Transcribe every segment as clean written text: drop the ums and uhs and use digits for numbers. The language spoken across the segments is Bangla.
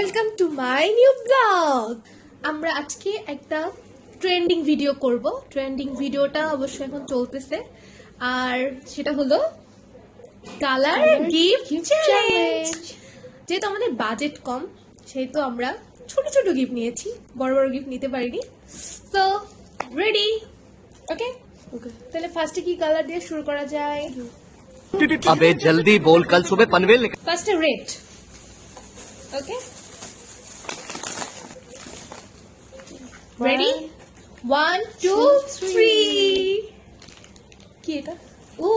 Welcome to my new blog. আমরা আজকে একটা ট্রেন্ডিং ভিডিও করব। ট্রেন্ডিং ভিডিওটা অবশ্যই এখন চলতেছে, আর সেটা হলো কালার গিফট চ্যালেঞ্জ। যেহেতু আমাদের বাজেট কম, সেহেতু আমরা ছোট ছোট গিফট নিয়েছি, বড় বড় গিফট নিতে পারিনি। So ready? ওকে ওকে, তাহলে ফার্স্টে কি কালার দিয়ে শুরু করা যায়? अबे जल्दी बोल, कल सुबह पनवेल निकल। ফার্স্টে রেড। ওকে, রেডি? 1 2 3। কি এটা? ও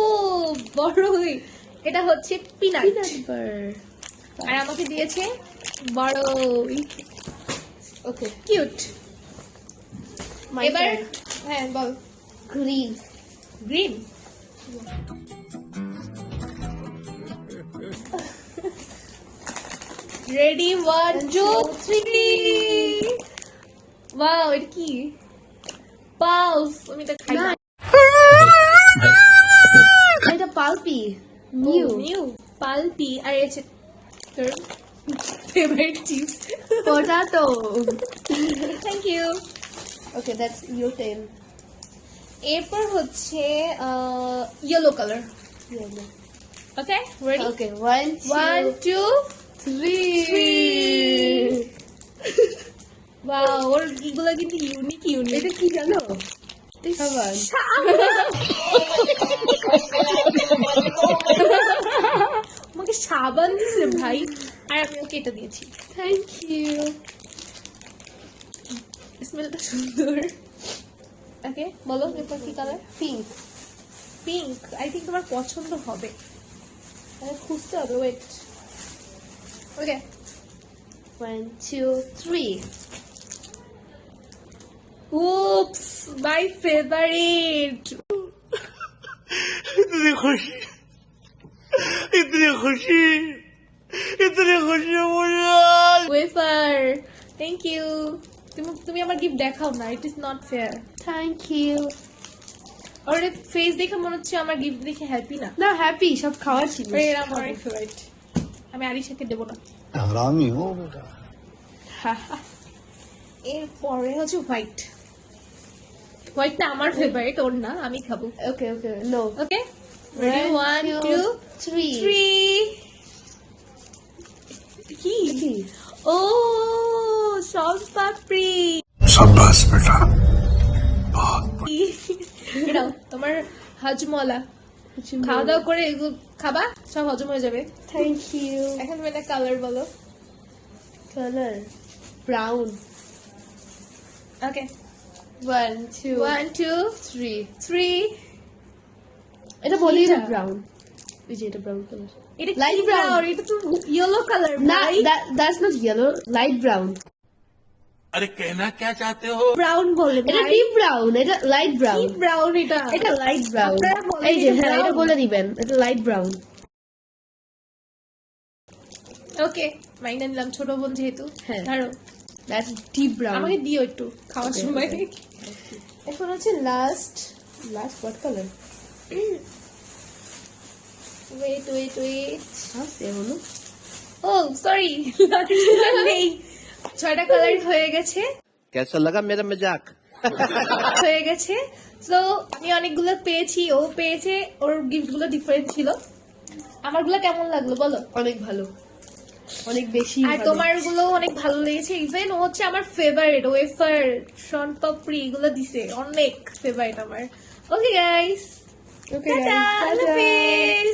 বড়ই, এটা হচ্ছে পিনাট। আর আমাকে দিয়েছে বড়ই। Okay, cute. এবার হ্যাঁ বল। Green green. রেডি 1 2 3। ওয়াও, এটা কি? পালস। আমি এটা খাই না। এটা pulpy new new new pulpy. আর এটা তোর favourite chips potato thank you. Okay that's your ten এরপর হচ্ছে yellow colour. Okay ready? Okay 1 1 2 3 wow, ওর এগুলো কিন্তু ইউনিক ইউনিক। এটা কি জানো? সাবান। আমাকে সাবান দিছে ভাই, আর আমি ওকে এটা দিয়েছি। Thank you. স্মেলটা সুন্দর। ওকে বলো এরপর কি colour? Pink pink. I think তোমার পছন্দ হবে, তাহলে খুঁজতে হবে। Wait. Okay 1 2 3 Oops, my favorite. इतनी खुशी, इतनी खुशी, इतनी खुशी मुझे आज। Wafer. Thank you. তুমি আমার গিফট দেখাও না, it is not fair. Thank you. আর ফেস দেখে মনে হচ্ছে আমার গিফট দেখে হ্যাপি না। না হ্যাপি, সব খাওয়ার ছিল। এরা আমার ফেভারিট। আমি আরিশাকে দেবো না। हरामी हो बेटा। এরপরে হচ্ছে হোয়াইট। হোয়াইটটা আমার ফেভারিট, ওর না, আমি খাবো। ওকে ওকে নো ওকে রেডি 1 2 3 3। কি? ও সস পাপড়ি। शाबाश बेटा। এটাও তোমার হজমলা। খাওয়া দাওয়া করে এগুলো খাবা, সব হজম হয়ে যাবে। Thank you. এখন তুমি একটা কালার বলো। Colour brown. ওকে 1 2 1 2 3 3। এটা বলি এটা? না ব্রাউন। এই যে এটা ব্রাউন কালার। এটা Light লাইট brown. ব্রাউন, এটা তো ইয়েলো কালার না ভাই। That's not yellow, light brown. अरे कहना क्या चाहते हो? ব্রাউন বলে এটা ভাই। ডিপ ব্রাউন, এটা লাইট ব্রাউন। ডিপ ব্রাউন এটা। এটা লাইট ব্রাউন। আপনারা বলেন এই যে এটা হ্যাঁ, এটা brown। বলে দিবেন, এটা লাইট ব্রাউন। ওকে মাইনে নিলাম, ছোট বোন যেহেতু। হ্যাঁ। ধরো দ্যাটস ডিপ ব্রাউন। আমাকে দিও একটু খাওয়ার Okay, সময়। okay. এখন হচ্ছে last what colour? Wait wait wait. আছে হলো। ও সরি, নেই। 6টা কালার হয়ে গেছে कैसा लगा मेरा मजाक? হয়ে গেছে। সো আমি অনেকগুলো পেয়েছি, ও পেয়েছে, ওর গিফট গুলো ডিফারেন্ট ছিল। আমারগুলো কেমন লাগলো বলো? অনেক ভালো, অনেক বেশি আর ভালো। তোমার গুলো অনেক ভালো লেগেছে। ইভেন ও হচ্ছে আমার ফেভারিট। ওয়েফার, শন পাপড়ি এগুলো দিছে, অনেক ফেভারিট আমার। ওকে গাইস, ওকে টাটা, আল্লাহ হাফেজ।